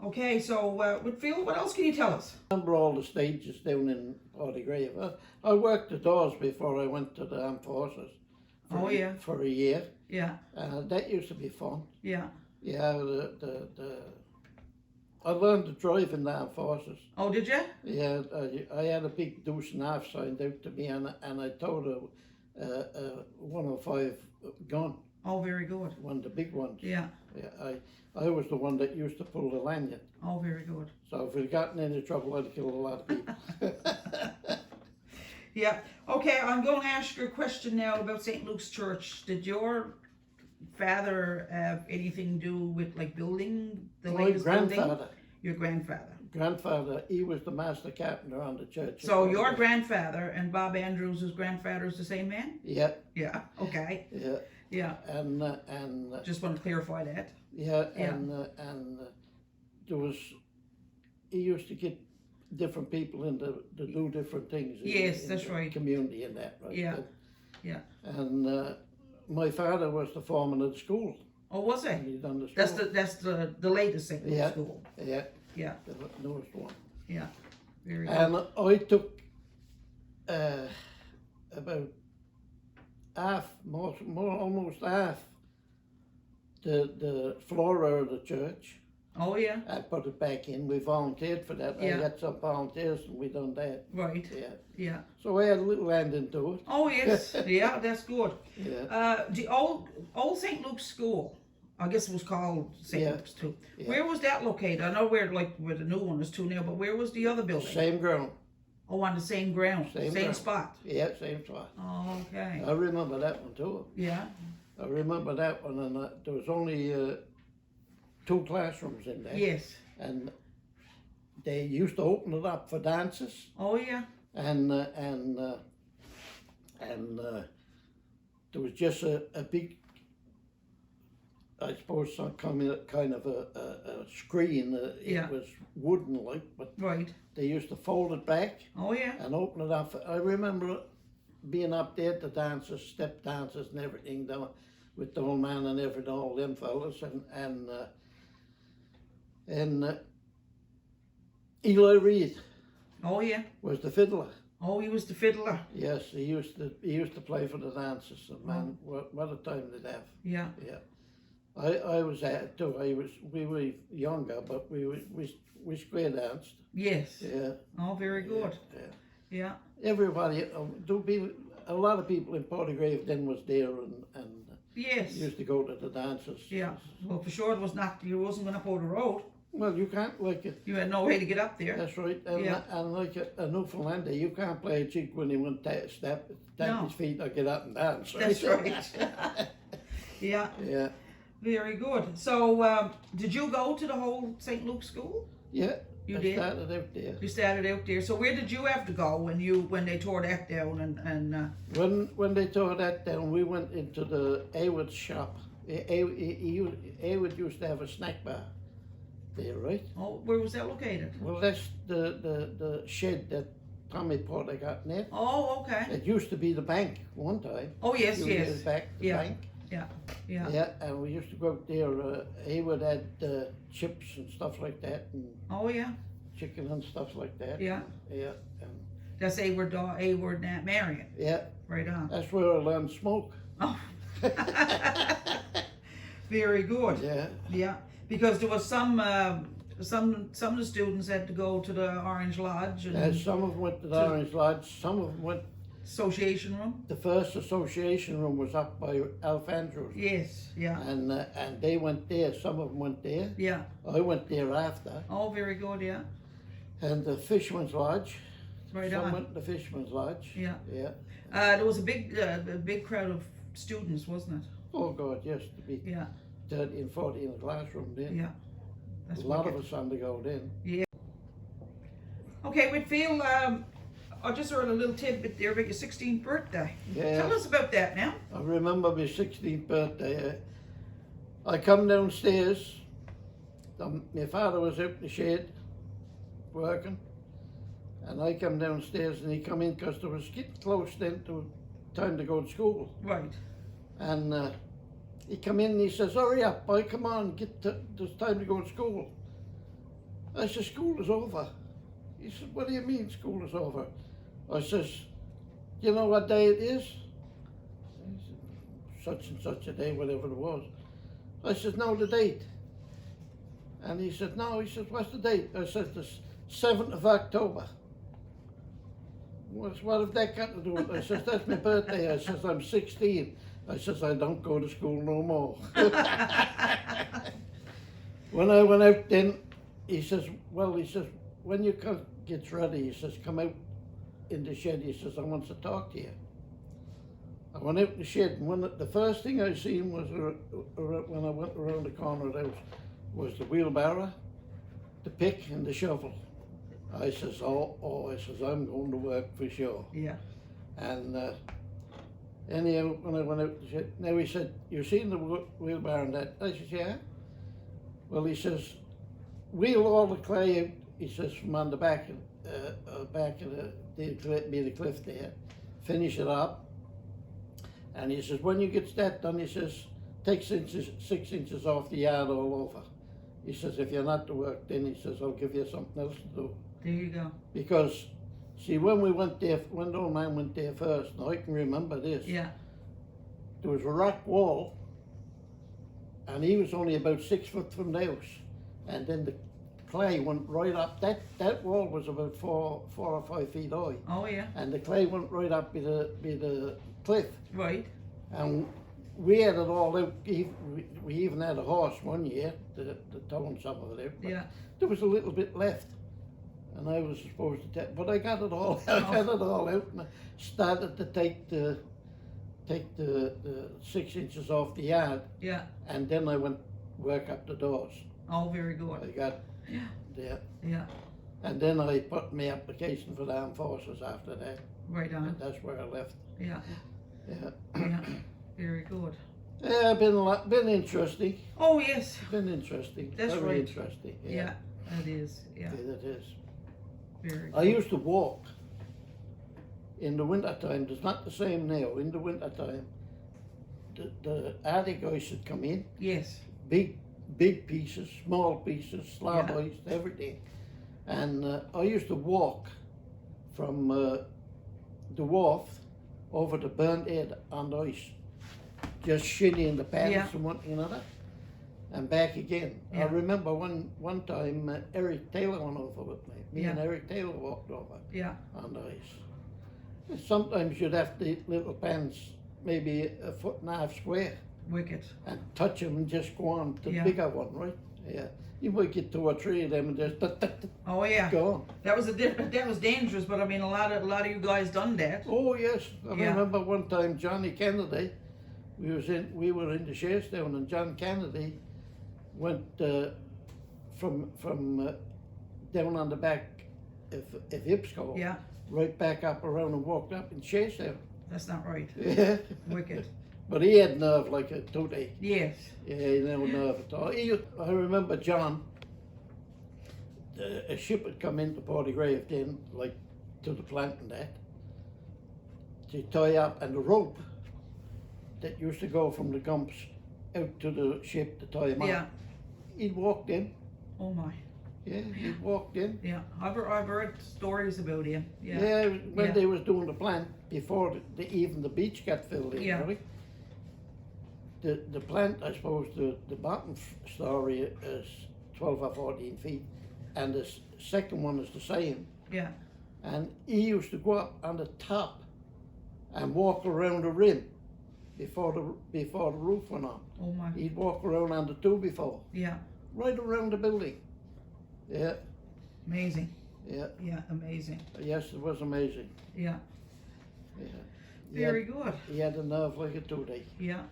Okay, so Whitfield, what else can you tell us? I remember all the stages down in Portagrave. I worked the doors before I went to the armed forces. Oh, yeah. For a year. Yeah. That used to be fun. Yeah. Yeah, I learned to drive in the armed forces. Oh, did you? Yeah, I had a big deuce and a half signed out to me, and I towed a 105 gun. Oh, very good. One of the big ones. Yeah. Yeah, I was the one that used to pull the lanyard. Oh, very good. So if we'd gotten into trouble, I'd killed a lot of people. Yeah. Okay, I'm going to ask you a question now about St. Luke's Church. Did your father have anything to do with like building the My latest building? grandfather. Your grandfather. Grandfather, he was the master carpenter on the church. So your grandfather and Bob Andrews' grandfather is the same man? Yeah. Yeah. Okay. Yeah. Yeah. And Just want to clarify that. yeah, Yeah. and there was, he used to get different people in to do different things. Yes, in that's the right. Community and that, right? Yeah. Yeah. And my father was the foreman of the school. Oh, was he? And he done the school. That's the latest St. Luke's Yeah. school. Yeah. Yeah. The newest one. Yeah. Very good. And I took about half, almost half the floor of the church. Oh, yeah. I put it back in. We volunteered for that. Yeah. I got some volunteers and we done that. Right. Yeah. Yeah. So I had a little hand into it. Oh, yes. Yeah, that's good. Yeah. The old St. Luke's School, I guess it was called St. Yeah. Luke's too. Yeah. Where was that located? I know where the new one is too now, but where was the other building? Same ground. Oh, on the same ground, Same same ground. spot. Yeah, same spot. Oh, okay. I remember that one too. Yeah. I remember that one, and there was only 2 classrooms in there. Yes. And they used to open it up for dances, Oh, yeah. and there was just a big, I suppose, some kind of a screen. Yeah. It was wooden like, but Right. they used to fold it back Oh, yeah. and open it up. I remember being up there, the dancers, step dancers and everything, with the old man and everything, all them fellas, and Eli Reid Oh, yeah. was the fiddler. Oh, he was the fiddler. Yes, he used to play for the dancers. And man, what a time they'd have. Yeah. Yeah, I was at it too. We were younger, but we square danced. Yes. Yeah. Oh, very good. Yeah. Yeah. Everybody, a lot of people in Portagrave then was there and Yes. used to go to the dances. Yeah. Well, for sure it was not. You wasn't going up over the road. Well, you can't like it. You had no way to get up there. That's right. And, Yeah. and like a Newfoundlander, you can't play a jig when he won't step No. his feet or get up and dance. Right? That's right. Yeah. Yeah. Very good. So, did you go to the whole St. Luke's School? Yeah. You I did? started out there. You started out there. So where did you have to go when they tore that down and When they tore that down, we went into the Haywood shop. Haywood used to have a snack bar there, right? oh, where was that located? Well, that's the shed that Tommy Porter got in there. Oh, okay. It used to be the bank one time. Oh, yes, Few yes. years back, the Yeah. bank. Yeah. Yeah. Yeah, and we used to go out there. Haywood had chips and stuff like that, and Oh, yeah. chicken and stuff like that. Yeah. Yeah, That's Award Nat Marion. yeah. Right on. That's where I learned smoke. Oh. Very good. Yeah. Yeah, because there was some of the students had to go to the Orange Lodge and Some of them went to the Orange Lodge. Some of them went. association room. The first association room was up by Alf Andrews, Yes, yeah, and they went there. Some of them went there. yeah. I went there after. Oh, very good, yeah. And the Fisherman's Lodge. Right Some on. went to the Fisherman's Lodge. Yeah. Yeah. There was a big crowd of students, wasn't it? Oh God, yes, to be Yeah, 30 and 40 in the classroom then. yeah. That's A lot wicked. of us on the go then. Okay, Whitfield, I just heard a little tidbit there about your 16th birthday. Yeah. Tell us about that now. I remember my 16th birthday. I come downstairs. My father was out in the shed working, and I come downstairs and he come in because there was getting close then to time to go to school. Right. And he come in and he says, "Hurry up, boy! Come on, there's time to go to school." I said, school is over. He said, what do you mean school is over? I says, you know what day it is? He said, such and such a day, whatever it was. I said, no, the date. And he said, no. He said, what's the date? I said, the 7th of October. What have that got to do with it? I says, that's my birthday. I says, I'm 16. I says, I don't go to school no more. When I went out then, he says, when you gets ready, he says, come out in the shed. He says, I want to talk to you. I went out in the shed, and the first thing I seen was, when I went around the corner of the house, was the wheelbarrow, the pick, and the shovel. I says, I says, I'm going to work for sure. Yeah. And anyhow, when I went out the shed, now he said, you seen the wheelbarrow and that? I says, yeah. Well, he says, wheel all the clay out, he says, from on the back of the cliff there, finish it up. And he says, when you get that done, he says, take 6 inches off the yard all over. He says, if you're not to work, then he says, I'll give you something else to do. There you go. Because, see, when we went there, when the old man went there first, now I can remember this. Yeah. There was a rock wall, and he was only about 6 foot from the house. And then the clay went right up. That wall was about 4 or 5 feet high. Oh, yeah. And the clay went right up by the cliff. Right. And we had it all out. We even had a horse one year to tone some of it out. But Yeah. there was a little bit left. And I was supposed to take, but I got it all out. I got it all out, and I started to take the 6 inches off the yard. Yeah. And then I went work up the doors. Oh, very I good. got Yeah. there. Yeah. And then I put my application for the armed forces after that. Right on. And that's where I left. Yeah. Yeah. Yeah. Very good. Yeah, been interesting. Oh, yes. Been interesting. That's Very right. interesting. Yeah. It is. Yeah. Yeah, it is. Very I good. used to walk in the winter time. It's not the same now. In the winter time, the Arctic ice would come in, Yes. big pieces, small pieces, slab Yeah. ice, everything. And I used to walk from the wharf over to Burnt Head on the ice, just shinnying the paddles Yeah. from one to another, and back again. I Yeah. remember one time Eric Taylor went over with me. Me and Yeah. Eric Taylor walked over Yeah. on the ice. And sometimes you'd have to eat little pans, maybe 1.5 feet square, Wicked. and touch them and just go on to the Yeah. bigger one, right? Yeah. You might get 2 or 3 of them and just Oh, yeah. go on. That was that was dangerous, but I mean, a lot of you guys done that. Oh yes, I Yeah. remember one time Johnny Kennedy, we were in the Sharestown, and John Kennedy went from down on the back of Ipsco, Yeah. right back up around and walked up in Sharestown. That's not right. Yeah. Wicked. But he had nerve like a toothache. Yes. Yeah, he had no nerve at all. I remember John, a ship had come into Portgrave then, like to the plant and that, to tie up, and the rope that used to go from the gumps out to the ship to tie him Yeah. up. He'd walked in. Oh my. Yeah, he'd walked in. Yeah. I've heard stories about him. Yeah. Yeah, when Yeah. they was doing the plant, before even the beach got filled in, Yeah. right? The plant, I suppose, the bottom story is 12 or 14 feet, and the second one is the same. Yeah. And he used to go up on the top and walk around the rim before the roof went on. Oh my. He'd walk around on the 2 before, Yeah. right around the building. Yeah, Amazing. yeah, Yeah. Amazing. yes, it was amazing. Yeah. Yeah. Very good. He had a nerve like a toothache. Yeah.